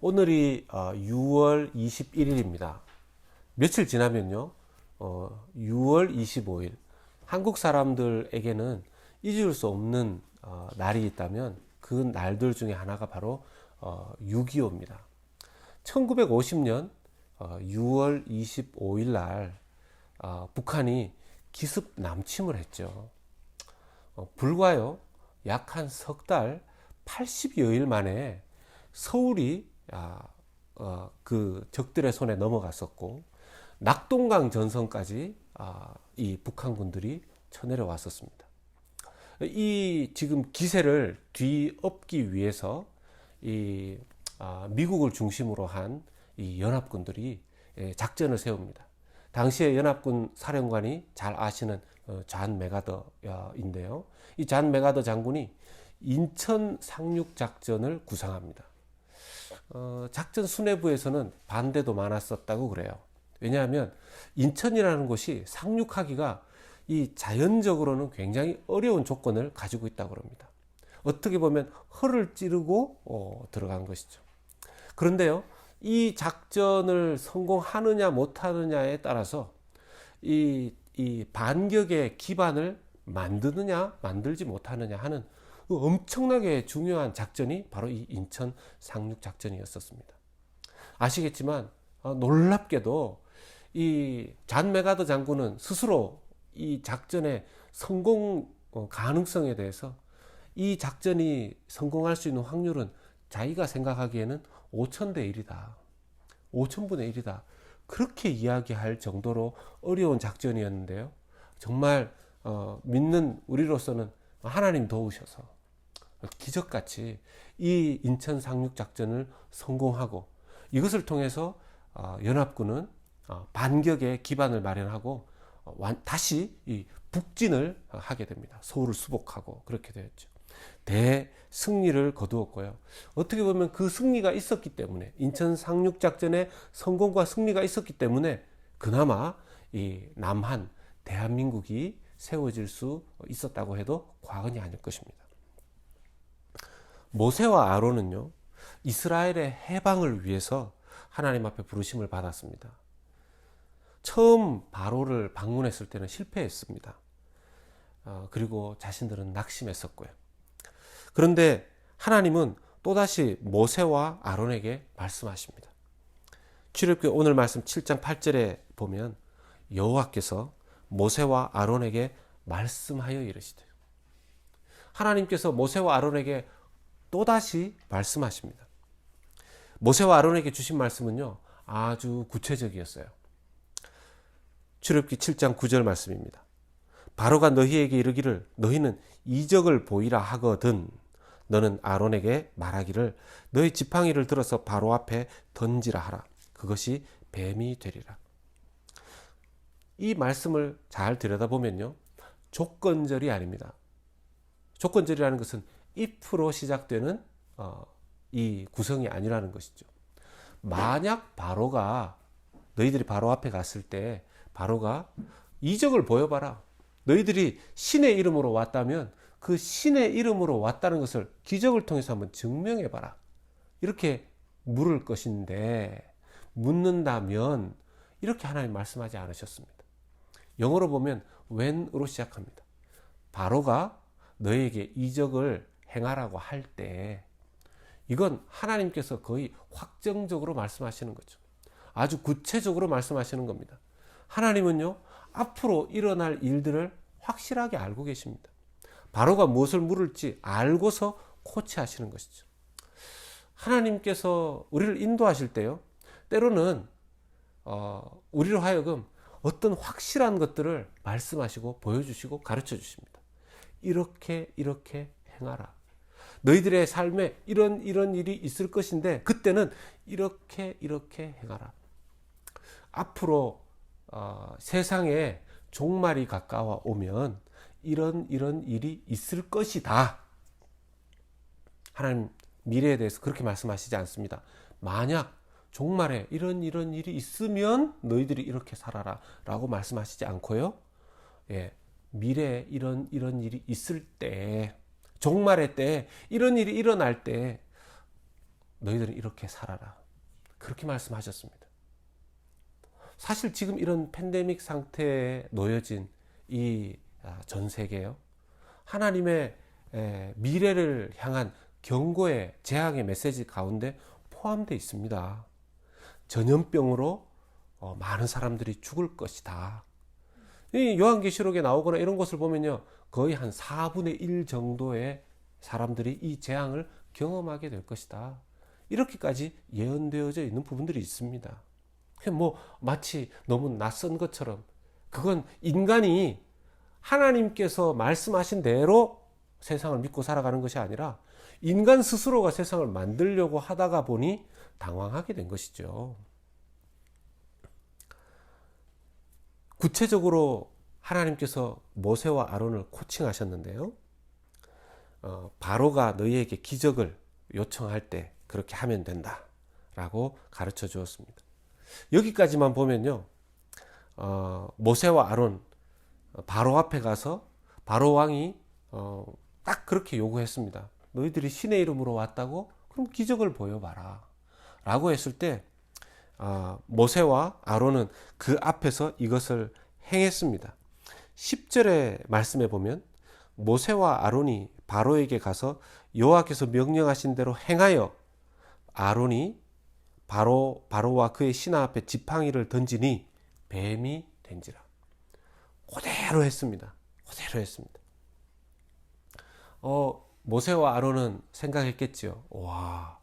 오늘이 6월 21일입니다. 며칠 지나면요, 6월 25일. 한국 사람들에게는 잊을 수 없는 날이 있다면 그 날들 중에 하나가 바로 6.25입니다. 1950년 6월 25일 날 북한이 기습 남침을 했죠. 불과요, 약 한 석 달, 80여일 만에 서울이 그 적들의 손에 넘어갔었고, 낙동강 전선까지 이 북한군들이 쳐내려왔었습니다. 이 지금 기세를 뒤엎기 위해서 이 미국을 중심으로 한 이 연합군들이 작전을 세웁니다. 당시에 연합군 사령관이 잘 아시는 잔 메가더인데요. 이 잔 메가더 장군이 인천 상륙 작전을 구상합니다. 작전 수뇌부에서는 반대도 많았었다고 그래요. 왜냐하면 인천이라는 곳이 상륙하기가 이 자연적으로는 굉장히 어려운 조건을 가지고 있다고 합니다. 어떻게 보면 허를 찌르고 들어간 것이죠. 그런데요, 이 작전을 성공하느냐 못하느냐에 따라서 이 반격의 기반을 만드느냐 만들지 못하느냐 하는 엄청나게 중요한 작전이 바로 이 인천 상륙 작전이었었습니다. 아시겠지만 놀랍게도 이 잔 메가더 장군은 스스로 이 작전의 성공 가능성에 대해서 이 작전이 성공할 수 있는 확률은 자기가 생각하기에는 5,000대 1이다. 5,000분의 1이다. 그렇게 이야기할 정도로 어려운 작전이었는데요. 정말 믿는 우리로서는 하나님 도우셔서 기적같이 이 인천 상륙 작전을 성공하고, 이것을 통해서 연합군은 반격의 기반을 마련하고 다시 이 북진을 하게 됩니다. 서울을 수복하고 그렇게 되었죠. 대승리를 거두었고요. 어떻게 보면 그 승리가 있었기 때문에, 인천 상륙 작전의 성공과 승리가 있었기 때문에 그나마 이 남한 대한민국이 세워질 수 있었다고 해도 과언이 아닐 것입니다. 모세와 아론은요, 이스라엘의 해방을 위해서 하나님 앞에 부르심을 받았습니다. 처음 바로를 방문했을 때는 실패했습니다. 그리고 자신들은 낙심했었고요. 그런데 하나님은 또다시 모세와 아론에게 말씀하십니다. 출애굽기 오늘 말씀 7장 8절에 보면 여호와께서 모세와 아론에게 말씀하여 이르시되, 하나님께서 모세와 아론에게 또다시 말씀하십니다. 모세와 아론에게 주신 말씀은요, 아주 구체적이었어요. 출애굽기 7장 9절 말씀입니다. 바로가 너희에게 이르기를 너희는 이적을 보이라 하거든 너는 아론에게 말하기를 너희 지팡이를 들어서 바로 앞에 던지라 하라. 그것이 뱀이 되리라. 이 말씀을 잘 들여다보면요, 조건절이 아닙니다. 조건절이라는 것은 if로 시작되는 이 구성이 아니라는 것이죠. 만약 바로가, 너희들이 바로 앞에 갔을 때 바로가 이적을 보여봐라. 너희들이 신의 이름으로 왔다면 그 신의 이름으로 왔다는 것을 기적을 통해서 한번 증명해봐라. 이렇게 물을 것인데, 묻는다면 이렇게 하나님 말씀하지 않으셨습니다. 영어로 보면 when으로 시작합니다. 바로가 너에게 이적을 행하라고 할 때, 이건 하나님께서 거의 확정적으로 말씀하시는 거죠. 아주 구체적으로 말씀하시는 겁니다. 하나님은요, 앞으로 일어날 일들을 확실하게 알고 계십니다. 바로가 무엇을 물을지 알고서 코치하시는 것이죠. 하나님께서 우리를 인도하실 때요, 때로는 우리로 하여금 어떤 확실한 것들을 말씀하시고 보여주시고 가르쳐 주십니다. 이렇게 행하라. 너희들의 삶에 이런 일이 있을 것인데 그때는 이렇게 행하라. 앞으로 세상에 종말이 가까워 오면 이런 일이 있을 것이다. 하나님 미래에 대해서 그렇게 말씀하시지 않습니다. 만약 종말에 이런 일이 있으면 너희들이 이렇게 살아라 라고 말씀하시지 않고요, 미래에 이런 일이 있을 때, 종말의 때, 이런 일이 일어날 때 너희들은 이렇게 살아라. 그렇게 말씀하셨습니다. 사실 지금 이런 팬데믹 상태에 놓여진 이 전 세계요, 하나님의 미래를 향한 경고의 재앙의 메시지 가운데 포함되어 있습니다. 전염병으로 많은 사람들이 죽을 것이다. 이 요한계시록에 나오거나 이런 것을 보면요, 거의 한 4분의 1 정도의 사람들이 이 재앙을 경험하게 될 것이다. 이렇게까지 예언되어져 있는 부분들이 있습니다. 뭐 마치 너무 낯선 것처럼, 그건 인간이 하나님께서 말씀하신 대로 세상을 믿고 살아가는 것이 아니라 인간 스스로가 세상을 만들려고 하다가 보니 당황하게 된 것이죠. 구체적으로 하나님께서 모세와 아론을 코칭하셨는데요, 바로가 너희에게 기적을 요청할 때 그렇게 하면 된다 라고 가르쳐 주었습니다. 여기까지만 보면요, 모세와 아론, 바로 앞에 가서 바로 왕이 딱 그렇게 요구했습니다. 너희들이 신의 이름으로 왔다고? 그럼 기적을 보여봐라 라고 했을 때 모세와 아론은 그 앞에서 이것을 행했습니다. 10절의 말씀에 보면 모세와 아론이 바로에게 가서 여호와께서 명령하신 대로 행하여 아론이 바로와 그의 신하 앞에 지팡이를 던지니 뱀이 된지라. 그대로 했습니다. 그대로 했습니다. 모세와 아론은 생각했겠죠. 와,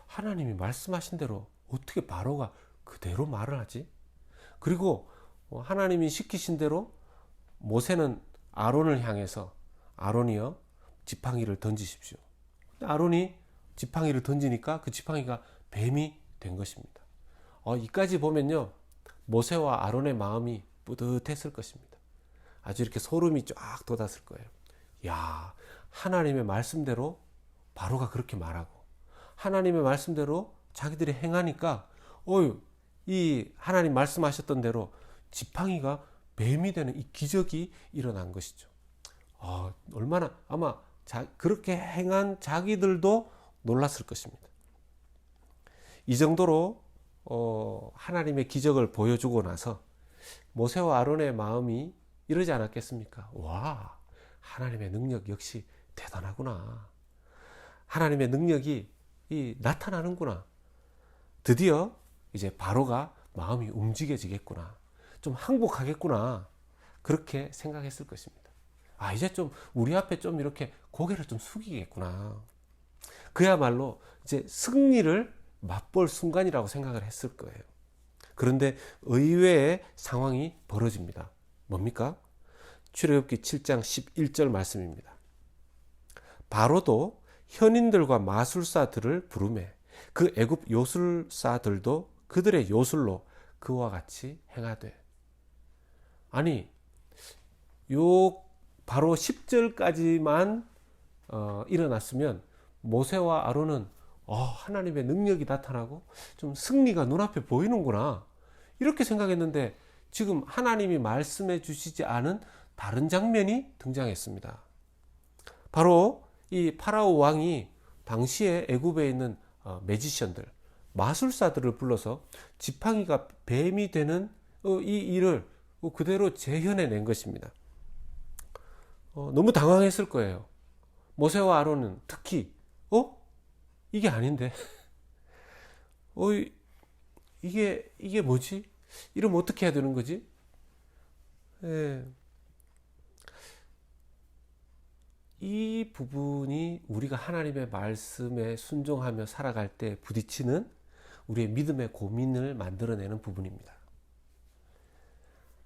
하나님이 말씀하신 대로 어떻게 바로가 그대로 말을 하지? 그리고 하나님이 시키신 대로 모세는 아론을 향해서 아론이여 지팡이를 던지십시오. 아론이 지팡이를 던지니까 그 지팡이가 뱀이 된 것입니다. 이까지 보면요, 모세와 아론의 마음이 뿌듯했을 것입니다. 아주 이렇게 소름이 쫙 돋았을 거예요. 야, 하나님의 말씀대로 바로가 그렇게 말하고 하나님의 말씀대로 자기들이 행하니까 이 하나님 말씀하셨던 대로 지팡이가 뱀이 되는 이 기적이 일어난 것이죠. 얼마나 아마 그렇게 행한 자기들도 놀랐을 것입니다. 이 정도로 하나님의 기적을 보여주고 나서 모세와 아론의 마음이 이러지 않았겠습니까? 와, 하나님의 능력 역시 대단하구나. 하나님의 능력이 나타나는구나. 드디어 이제 바로가 마음이 움직여지겠구나. 좀 항복하겠구나. 그렇게 생각했을 것입니다. 이제 좀 우리 앞에 좀 이렇게 고개를 좀 숙이겠구나. 그야말로 이제 승리를 맛볼 순간이라고 생각을 했을 거예요. 그런데 의외의 상황이 벌어집니다. 뭡니까? 출애굽기 7장 11절 말씀입니다. 바로도 현인들과 마술사들을 부르매 그 애굽 요술사들도 그들의 요술로 그와 같이 행하되. 아니, 요 바로 10절까지만 일어났으면 모세와 아론은 하나님의 능력이 나타나고 좀 승리가 눈앞에 보이는구나 이렇게 생각했는데, 지금 하나님이 말씀해 주시지 않은 다른 장면이 등장했습니다. 바로 이 파라오 왕이 당시에 애굽에 있는 매지션들, 마술사들을 불러서 지팡이가 뱀이 되는 이 일을 그대로 재현해낸 것입니다. 너무 당황했을 거예요. 모세와 아론은 특히 이게 아닌데 이게 뭐지? 이러면 어떻게 해야 되는 거지? 이 부분이 우리가 하나님의 말씀에 순종하며 살아갈 때 부딪히는 우리의 믿음의 고민을 만들어내는 부분입니다.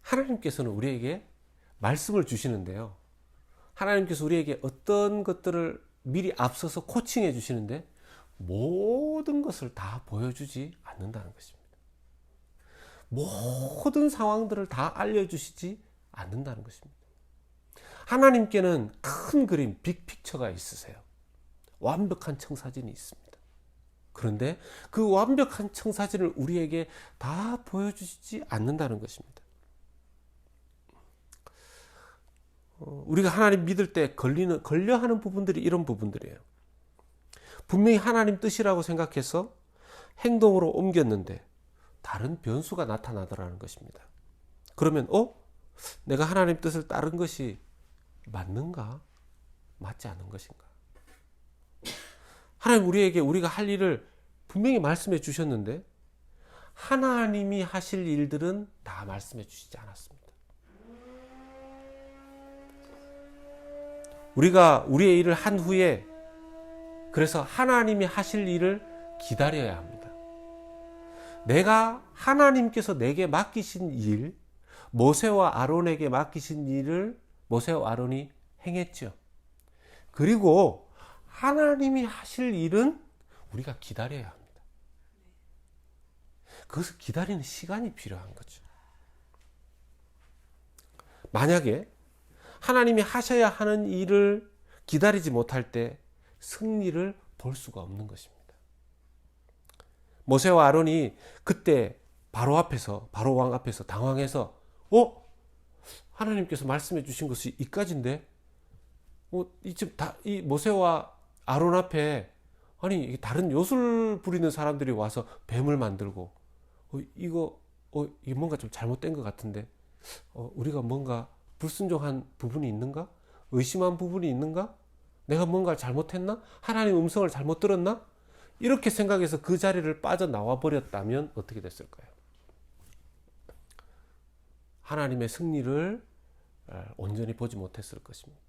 하나님께서는 우리에게 말씀을 주시는데요, 하나님께서 우리에게 어떤 것들을 미리 앞서서 코칭해 주시는데 모든 것을 다 보여주지 않는다는 것입니다. 모든 상황들을 다 알려주시지 않는다는 것입니다. 하나님께는 큰 그림, 빅픽처가 있으세요. 완벽한 청사진이 있습니다. 그런데 그 완벽한 청사진을 우리에게 다 보여주시지 않는다는 것입니다. 우리가 하나님 믿을 때 걸려하는 부분들이 이런 부분들이에요. 분명히 하나님 뜻이라고 생각해서 행동으로 옮겼는데 다른 변수가 나타나더라는 것입니다. 그러면 내가 하나님 뜻을 따른 것이 맞는가? 맞지 않은 것인가? 하나님 우리에게 우리가 할 일을 분명히 말씀해 주셨는데 하나님이 하실 일들은 다 말씀해 주시지 않았습니다. 우리가 우리의 일을 한 후에 그래서 하나님이 하실 일을 기다려야 합니다. 내가 하나님께서 내게 맡기신 일, 모세와 아론에게 맡기신 일을 모세와 아론이 행했죠. 그리고 하나님이 하실 일은 우리가 기다려야 합니다. 그것을 기다리는 시간이 필요한 거죠. 만약에 하나님이 하셔야 하는 일을 기다리지 못할 때 승리를 볼 수가 없는 것입니다. 모세와 아론이 그때 바로 왕 앞에서 당황해서 하나님께서 말씀해 주신 것이 이까지인데 이 모세와 아론 앞에 아니 다른 요술 부리는 사람들이 와서 뱀을 만들고 이거 뭔가 좀 잘못된 것 같은데 우리가 뭔가 불순종한 부분이 있는가? 의심한 부분이 있는가? 내가 뭔가 잘못했나? 하나님 음성을 잘못 들었나? 이렇게 생각해서 그 자리를 빠져나와 버렸다면 어떻게 됐을까요? 하나님의 승리를 온전히 보지 못했을 것입니다.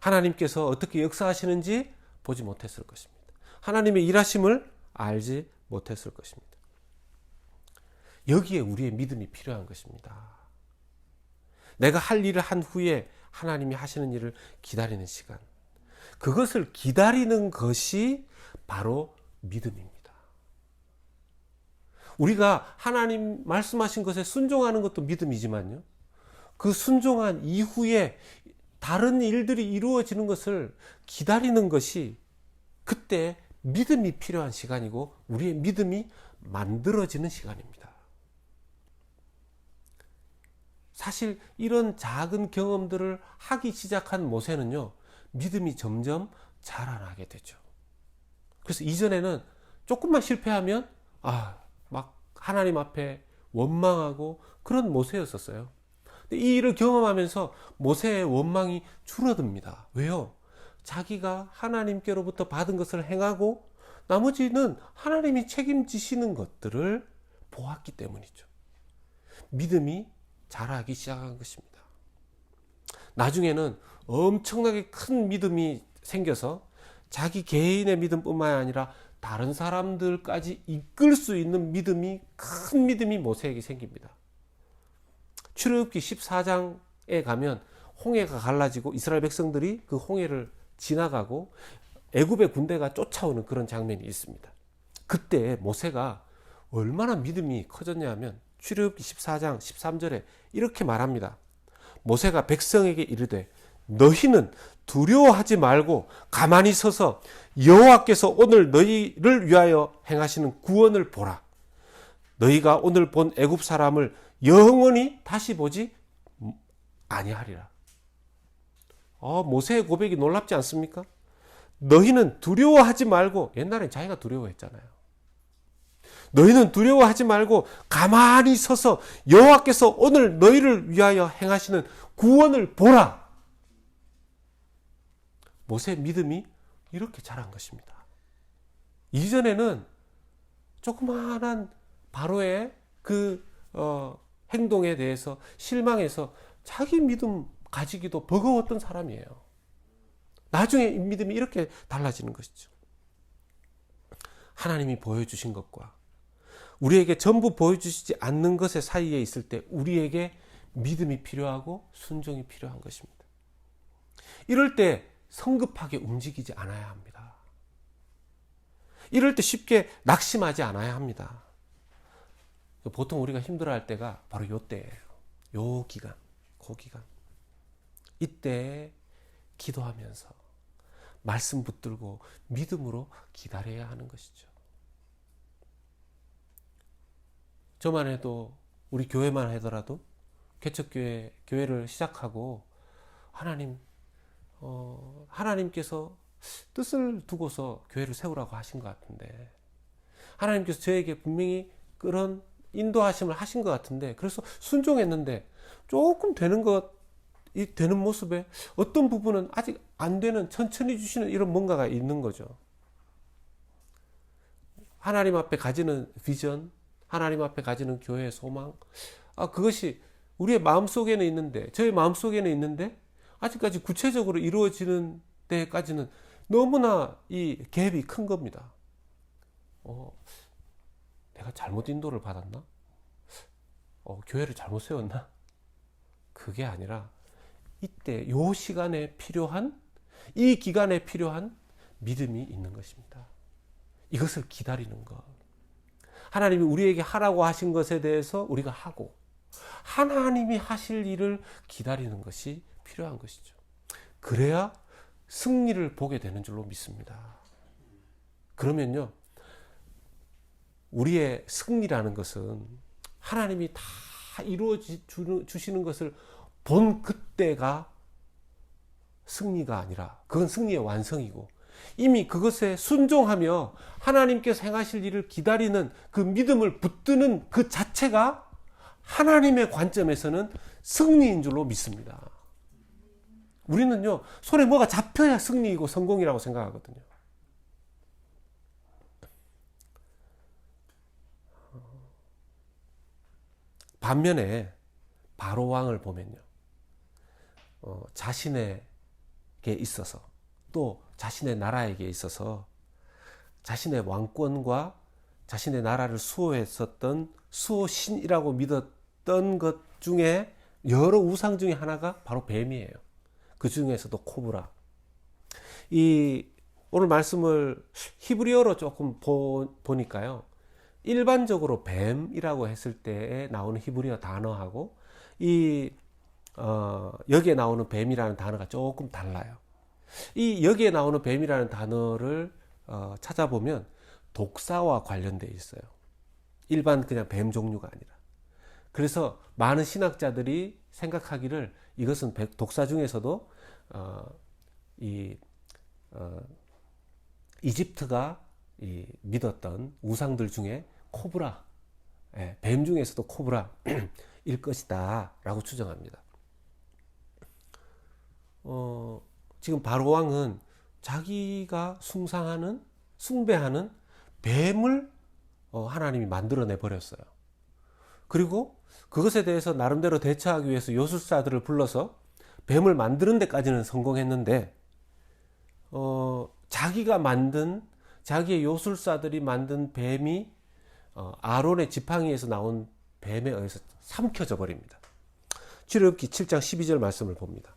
하나님께서 어떻게 역사하시는지 보지 못했을 것입니다. 하나님의 일하심을 알지 못했을 것입니다. 여기에 우리의 믿음이 필요한 것입니다. 내가 할 일을 한 후에 하나님이 하시는 일을 기다리는 시간. 그것을 기다리는 것이 바로 믿음입니다. 우리가 하나님 말씀하신 것에 순종하는 것도 믿음이지만요. 그 순종한 이후에 다른 일들이 이루어지는 것을 기다리는 것이 그때 믿음이 필요한 시간이고 우리의 믿음이 만들어지는 시간입니다. 사실 이런 작은 경험들을 하기 시작한 모세는요, 믿음이 점점 자라나게 되죠. 그래서 이전에는 조금만 실패하면 막 하나님 앞에 원망하고 그런 모세였었어요. 근데 이 일을 경험하면서 모세의 원망이 줄어듭니다. 왜요? 자기가 하나님께로부터 받은 것을 행하고 나머지는 하나님이 책임지시는 것들을 보았기 때문이죠. 믿음이 자라기 시작한 것입니다. 나중에는 엄청나게 큰 믿음이 생겨서 자기 개인의 믿음뿐만 아니라 다른 사람들까지 이끌 수 있는 큰 믿음이 모세에게 생깁니다. 출애굽기 14장에 가면 홍해가 갈라지고 이스라엘 백성들이 그 홍해를 지나가고 애굽의 군대가 쫓아오는 그런 장면이 있습니다. 그때 모세가 얼마나 믿음이 커졌냐 하면 출애굽기 14장 13절에 이렇게 말합니다. 모세가 백성에게 이르되 너희는 두려워하지 말고 가만히 서서 여호와께서 오늘 너희를 위하여 행하시는 구원을 보라. 너희가 오늘 본 애굽 사람을 영원히 다시 보지 아니하리라. 모세의 고백이 놀랍지 않습니까? 너희는 두려워하지 말고, 옛날엔 자기가 두려워했잖아요. 너희는 두려워하지 말고 가만히 서서 여호와께서 오늘 너희를 위하여 행하시는 구원을 보라. 모세의 믿음이 이렇게 자란 것입니다. 이전에는 조그마한 바로의 그 행동에 대해서 실망해서 자기 믿음 가지기도 버거웠던 사람이에요. 나중에 이 믿음이 이렇게 달라지는 것이죠. 하나님이 보여주신 것과 우리에게 전부 보여주시지 않는 것의 사이에 있을 때 우리에게 믿음이 필요하고 순종이 필요한 것입니다. 이럴 때 성급하게 움직이지 않아야 합니다. 이럴 때 쉽게 낙심하지 않아야 합니다. 보통 우리가 힘들어할 때가 바로 이때예요. 요 기간, 그 기간. 이때 기도하면서 말씀 붙들고 믿음으로 기다려야 하는 것이죠. 저만 해도 우리 교회만 하더라도 개척교회를 시작하고 하나님께서 뜻을 두고서 교회를 세우라고 하신 것 같은데, 하나님께서 저에게 분명히 그런 인도하심을 하신 것 같은데, 그래서 순종했는데 조금 되는 모습에 어떤 부분은 아직 안 되는, 천천히 주시는 이런 뭔가가 있는 거죠. 하나님 앞에 가지는 비전, 하나님 앞에 가지는 교회의 소망, 그것이 우리의 마음속에는 있는데, 저의 마음속에는 있는데 아직까지 구체적으로 이루어지는 데까지는 너무나 이 갭이 큰 겁니다. 내가 잘못 인도를 받았나? 교회를 잘못 세웠나? 그게 아니라 이때 요 시간에 필요한, 이 기간에 필요한 믿음이 있는 것입니다. 이것을 기다리는 것. 하나님이 우리에게 하라고 하신 것에 대해서 우리가 하고, 하나님이 하실 일을 기다리는 것이 필요한 것이죠. 그래야 승리를 보게 되는 줄로 믿습니다. 그러면요, 우리의 승리라는 것은 하나님이 다 이루어 주시는 것을 본 그때가 승리가 아니라, 그건 승리의 완성이고, 이미 그것에 순종하며 하나님께서 행하실 일을 기다리는 그 믿음을 붙드는 그 자체가 하나님의 관점에서는 승리인 줄로 믿습니다. 우리는요, 손에 뭐가 잡혀야 승리이고 성공이라고 생각하거든요. 반면에 바로 왕을 보면요, 자신에게 있어서, 또 자신의 나라에게 있어서 자신의 왕권과 자신의 나라를 수호했었던 수호신이라고 믿었던 것 중에 여러 우상 중에 하나가 바로 뱀이에요. 그 중에서도 코브라. 오늘 말씀을 히브리어로 조금 보니까요, 일반적으로 뱀이라고 했을 때에 나오는 히브리어 단어하고 여기에 나오는 뱀이라는 단어가 조금 달라요. 여기에 나오는 뱀이라는 단어를 찾아보면 독사와 관련되어 있어요. 일반 그냥 뱀 종류가 아니라. 그래서 많은 신학자들이 생각하기를 이것은 독사 중에서도 이집트가 믿었던 우상들 중에 코브라, 뱀 중에서도 코브라일 것이다 라고 추정합니다. 지금 바로 왕은 자기가 숭배하는 뱀을 하나님이 만들어내 버렸어요. 그리고 그것에 대해서 나름대로 대처하기 위해서 요술사들을 불러서 뱀을 만드는 데까지는 성공했는데, 자기의 요술사들이 만든 뱀이 아론의 지팡이에서 나온 뱀에 의해서 삼켜져 버립니다. 출애굽기 7장 12절 말씀을 봅니다.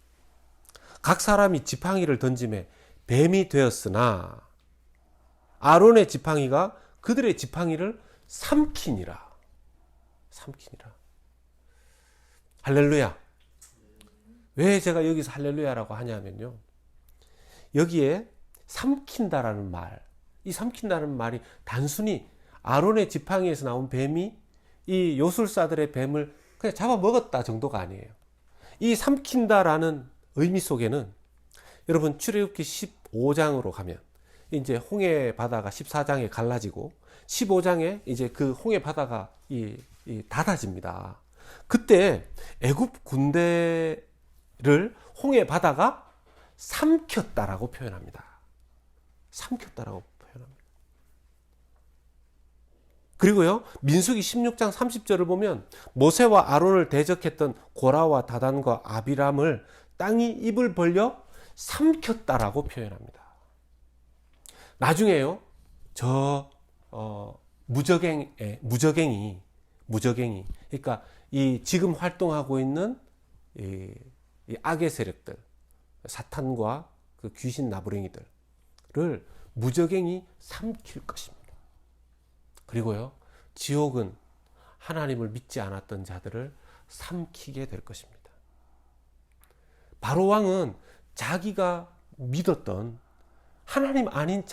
각 사람이 지팡이를 던짐에 뱀이 되었으나 아론의 지팡이가 그들의 지팡이를 삼키니라. 할렐루야. 왜 제가 여기서 할렐루야라고 하냐면요, 여기에 삼킨다라는 말, 이 삼킨다는 말이 단순히 아론의 지팡이에서 나온 뱀이 이 요술사들의 뱀을 그냥 잡아먹었다 정도가 아니에요. 이 삼킨다라는 의미 속에는, 여러분 출애굽기 15장으로 가면 이제 홍해 바다가 14장에 갈라지고 15장에 이제 그 홍해 바다가 닫아집니다. 그때 애굽 군대를 홍해 바다가 삼켰다라고 표현합니다. 그리고요, 민수기 16장 30절을 보면 모세와 아론을 대적했던 고라와 다단과 아비람을 땅이 입을 벌려 삼켰다라고 표현합니다. 나중에요, 무저갱이, 그러니까 지금 활동하고 있는 이 악의 세력들, 사탄과 그 귀신 나부랭이들을 무저갱이 삼킬 것입니다. 그리고요, 지옥은 하나님을 믿지 않았던 자들을 삼키게 될 것입니다. 바로 왕은 자기가 믿었던 하나님 아닌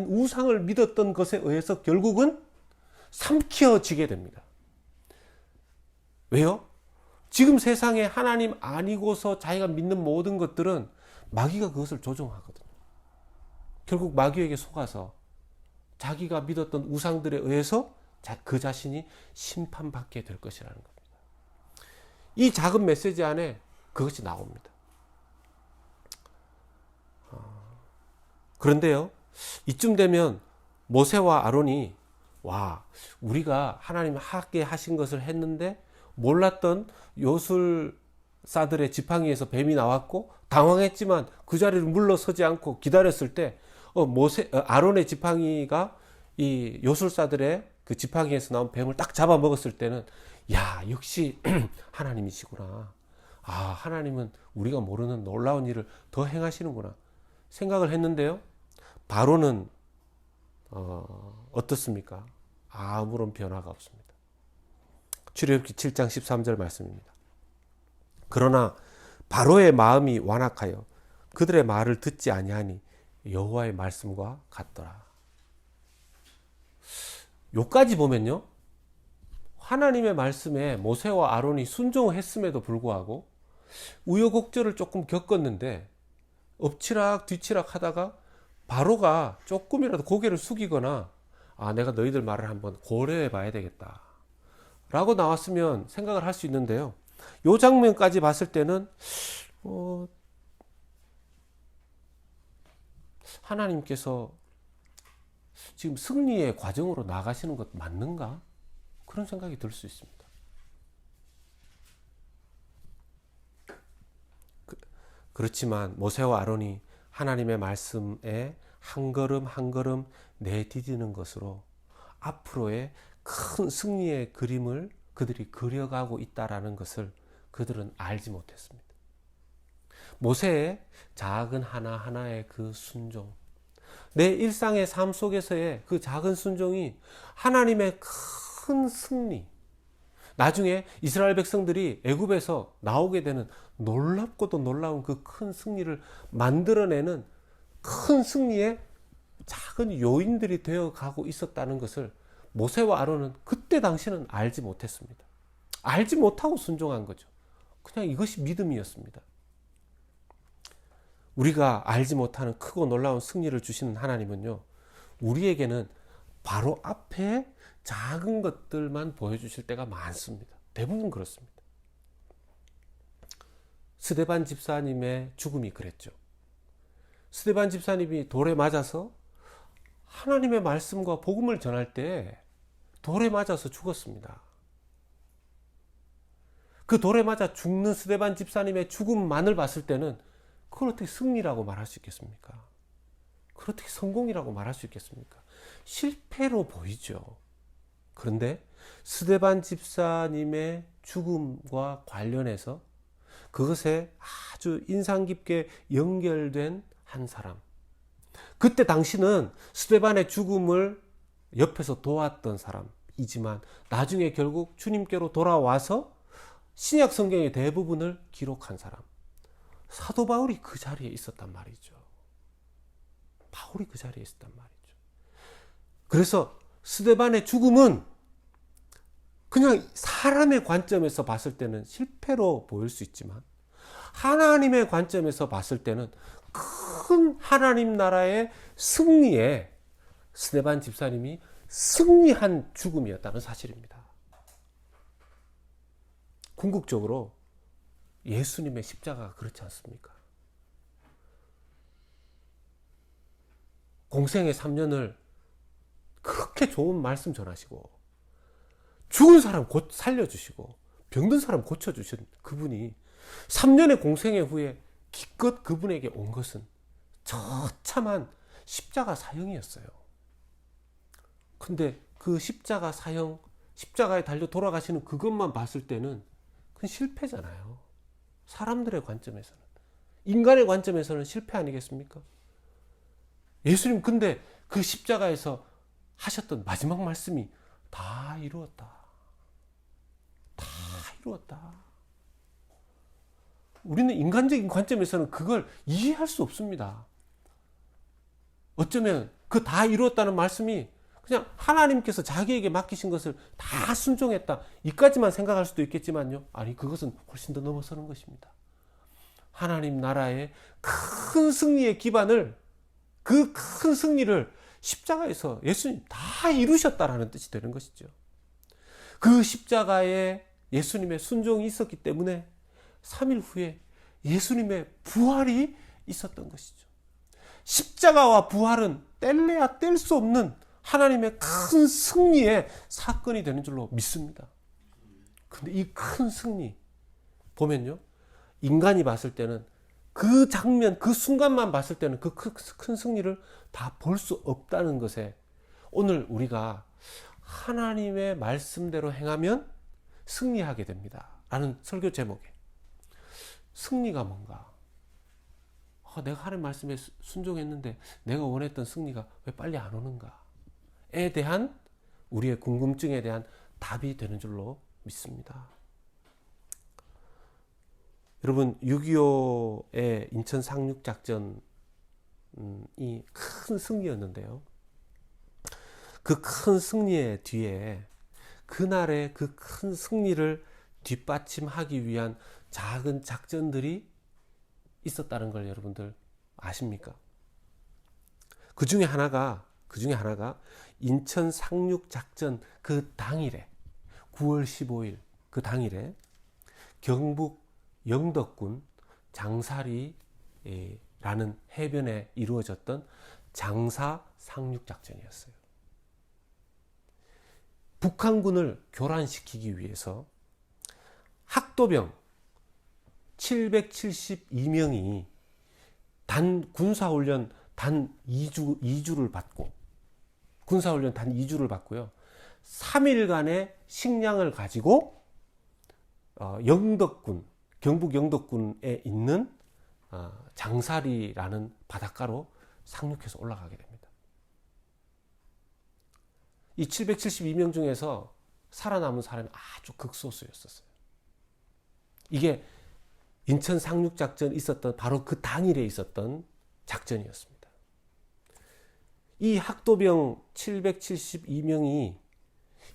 우상을 믿었던 것에 의해서 결국은 삼켜지게 됩니다. 왜요? 지금 세상에 하나님 아니고서 자기가 믿는 모든 것들은 마귀가 그것을 조종하거든요. 결국 마귀에게 속아서 자기가 믿었던 우상들에 의해서 그 자신이 심판받게 될 것이라는 겁니다. 이 작은 메시지 안에 그것이 나옵니다. 그런데요, 이쯤 되면 모세와 아론이 우리가 하나님 하게 하신 것을 했는데 몰랐던 요술사들의 지팡이에서 뱀이 나왔고 당황했지만 그 자리를 물러서지 않고 기다렸을 때 아론의 지팡이가 이 요술사들의 그 지팡이에서 나온 뱀을 딱 잡아먹었을 때는 역시 하나님이시구나. 하나님은 우리가 모르는 놀라운 일을 더 행하시는구나 생각을 했는데요, 바로는 어떻습니까? 아무런 변화가 없습니다. 출애굽기 7장 13절 말씀입니다. 그러나 바로의 마음이 완악하여 그들의 말을 듣지 아니하니 여호와의 말씀과 같더라. 요까지 보면요, 하나님의 말씀에 모세와 아론이 순종했음에도 불구하고 우여곡절을 조금 겪었는데 엎치락 뒤치락 하다가 바로가 조금이라도 고개를 숙이거나 내가 너희들 말을 한번 고려해 봐야 되겠다 라고 나왔으면 생각을 할 수 있는데요, 이 장면까지 봤을 때는 하나님께서 지금 승리의 과정으로 나가시는 것 맞는가? 그런 생각이 들 수 있습니다. 그렇지만 모세와 아론이 하나님의 말씀에 한 걸음 한 걸음 내디디는 것으로 앞으로의 큰 승리의 그림을 그들이 그려가고 있다라는 것을 그들은 알지 못했습니다. 모세의 작은 하나하나의 그 순종, 내 일상의 삶 속에서의 그 작은 순종이 하나님의 큰 승리, 나중에 이스라엘 백성들이 애굽에서 나오게 되는 놀랍고도 놀라운 그 큰 승리를 만들어내는 큰 승리의 작은 요인들이 되어 가고 있었다는 것을 모세와 아론은 그때 당시는 알지 못했습니다. 알지 못하고 순종한 거죠. 그냥 이것이 믿음이었습니다. 우리가 알지 못하는 크고 놀라운 승리를 주시는 하나님은요, 우리에게는 바로 앞에 작은 것들만 보여주실 때가 많습니다. 대부분 그렇습니다. 스데반 집사님의 죽음이 그랬죠. 스데반 집사님이 돌에 맞아서 하나님의 말씀과 복음을 전할 때 돌에 맞아서 죽었습니다. 그 돌에 맞아 죽는 스데반 집사님의 죽음만을 봤을 때는 그걸 어떻게 승리라고 말할 수 있겠습니까? 그걸 어떻게 성공이라고 말할 수 있겠습니까? 실패로 보이죠. 그런데 스데반 집사님의 죽음과 관련해서 그것에 아주 인상 깊게 연결된 한 사람, 그때 당시는 스데반의 죽음을 옆에서 도왔던 사람이지만 나중에 결국 주님께로 돌아와서 신약 성경의 대부분을 기록한 사람, 사도 바울이 그 자리에 있었단 말이죠. 바울이 그 자리에 있었단 말이죠. 그래서 스데반의 죽음은 그냥 사람의 관점에서 봤을 때는 실패로 보일 수 있지만 하나님의 관점에서 봤을 때는 큰 하나님 나라의 승리에 스데반 집사님이 승리한 죽음이었다는 사실입니다. 궁극적으로 예수님의 십자가가 그렇지 않습니까? 공생의 3년을 그렇게 좋은 말씀 전하시고 죽은 사람 곧 살려주시고 병든 사람 고쳐주신 그분이 3년의 공생의 후에 기껏 그분에게 온 것은 처참한 십자가 사형이었어요. 근데 그 십자가 사형, 십자가에 달려 돌아가시는 그것만 봤을 때는 그건 실패잖아요. 사람들의 관점에서는, 인간의 관점에서는 실패 아니겠습니까? 예수님 근데 그 십자가에서 하셨던 마지막 말씀이 다 이루었다. 다 이루었다. 우리는 인간적인 관점에서는 그걸 이해할 수 없습니다. 어쩌면 그 다 이루었다는 말씀이 그냥 하나님께서 자기에게 맡기신 것을 다 순종했다, 이까지만 생각할 수도 있겠지만요, 아니 그것은 훨씬 더 넘어서는 것입니다. 하나님 나라의 큰 승리의 기반을 그 큰 승리를 십자가에서 예수님 다 이루셨다라는 뜻이 되는 것이죠. 그 십자가에 예수님의 순종이 있었기 때문에 3일 후에 예수님의 부활이 있었던 것이죠. 십자가와 부활은 뗄래야 뗄 수 없는 하나님의 큰 승리의 사건이 되는 줄로 믿습니다. 근데 이 큰 승리 보면요, 인간이 봤을 때는 그 장면, 그 순간만 봤을 때는 그 큰 승리를 다 볼 수 없다는 것에 오늘 우리가 하나님의 말씀대로 행하면 승리하게 됩니다 라는 설교 제목에, 승리가 뭔가, 내가 하나님 말씀에 순종했는데 내가 원했던 승리가 왜 빨리 안 오는가에 대한 우리의 궁금증에 대한 답이 되는 줄로 믿습니다. 여러분, 6.25의 인천 상륙작전이 큰 승리였는데요, 그 큰 승리의 뒤에 그날의 그 큰 승리를 뒷받침하기 위한 작은 작전들이 있었다는 걸 여러분들 아십니까? 그 중에 하나가 인천 상륙작전 그 당일에, 9월 15일 그 당일에 경북 영덕군 장사리라는 해변에 이루어졌던 장사 상륙작전이었어요. 북한군을 교란시키기 위해서 학도병 772명이 군사훈련 단 2주를 받고, 군사훈련 단 2주를 받고요, 3일간의 식량을 가지고 영덕군, 경북 영덕군에 있는 장사리라는 바닷가로 상륙해서 올라가게 됩니다. 이 772명 중에서 살아남은 사람이 아주 극소수였었어요. 이게 인천 상륙작전이 있었던 바로 그 당일에 있었던 작전이었습니다. 이 학도병 772명이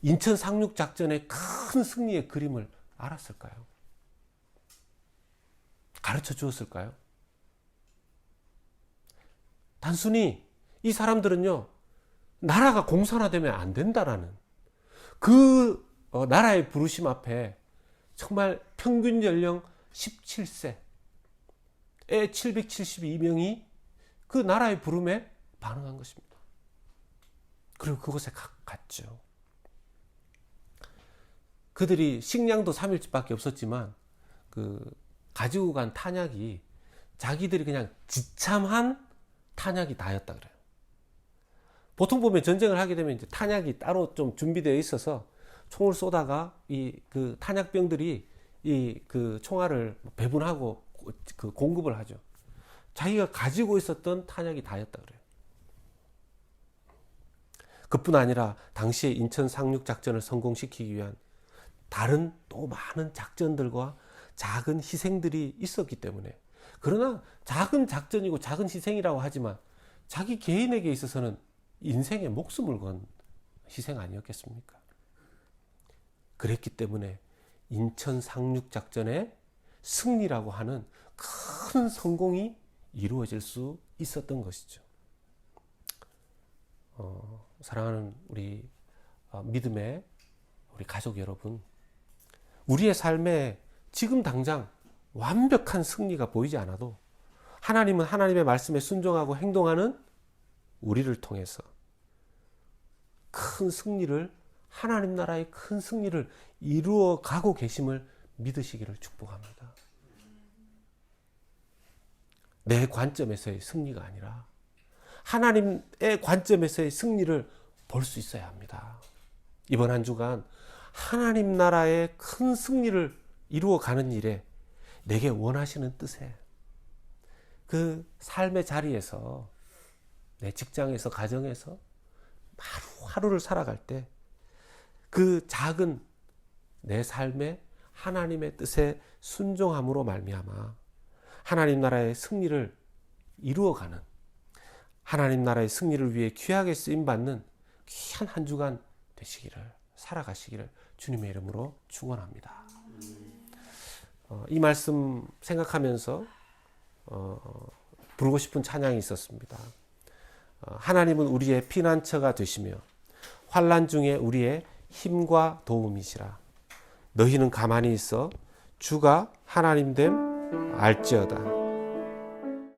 인천 상륙작전의 큰 승리의 그림을 알았을까요? 가르쳐 주었을까요? 단순히 이 사람들은요, 나라가 공산화되면 안 된다라는 그 나라의 부르심 앞에 정말 평균 연령 17세의 772명이 그 나라의 부름에 반응한 것입니다. 그리고 그곳에 갔죠. 그들이 식량도 3일밖에 없었지만 가지고 간 탄약이 자기들이 그냥 지참한 탄약이 다였다 그래요. 보통 보면 전쟁을 하게 되면 이제 탄약이 따로 좀 준비되어 있어서 총을 쏘다가 그 탄약병들이 그 총알을 배분하고 공급을 하죠. 자기가 가지고 있었던 탄약이 다였다 그래요. 그뿐 아니라 당시에 인천 상륙작전을 성공시키기 위한 다른 또 많은 작전들과 작은 희생들이 있었기 때문에, 그러나 작은 작전이고 작은 희생이라고 하지만 자기 개인에게 있어서는 인생의 목숨을 건 희생 아니었겠습니까? 그랬기 때문에 인천 상륙작전의 승리라고 하는 큰 성공이 이루어질 수 있었던 것이죠. 사랑하는 우리 믿음의 우리 가족 여러분, 우리의 삶에 지금 당장 완벽한 승리가 보이지 않아도 하나님은 하나님의 말씀에 순종하고 행동하는 우리를 통해서 큰 승리를, 하나님 나라의 큰 승리를 이루어 가고 계심을 믿으시기를 축복합니다. 내 관점에서의 승리가 아니라 하나님의 관점에서의 승리를 볼 수 있어야 합니다. 이번 한 주간 하나님 나라의 큰 승리를 이루어 가는 일에 내게 원하시는 뜻에, 그 삶의 자리에서, 내 직장에서, 가정에서 하루하루를 살아갈 때 그 작은 내 삶에 하나님의 뜻에 순종함으로 말미암아 하나님 나라의 승리를 이루어가는, 하나님 나라의 승리를 위해 귀하게 쓰임받는 귀한 한 주간 되시기를, 살아가시기를 주님의 이름으로 축원합니다. 이 말씀 생각하면서 부르고 싶은 찬양이 있었습니다. 하나님은 우리의 피난처가 되시며 환난 중에 우리의 힘과 도움이시라. 너희는 가만히 있어 주가 하나님 됨 알지어다.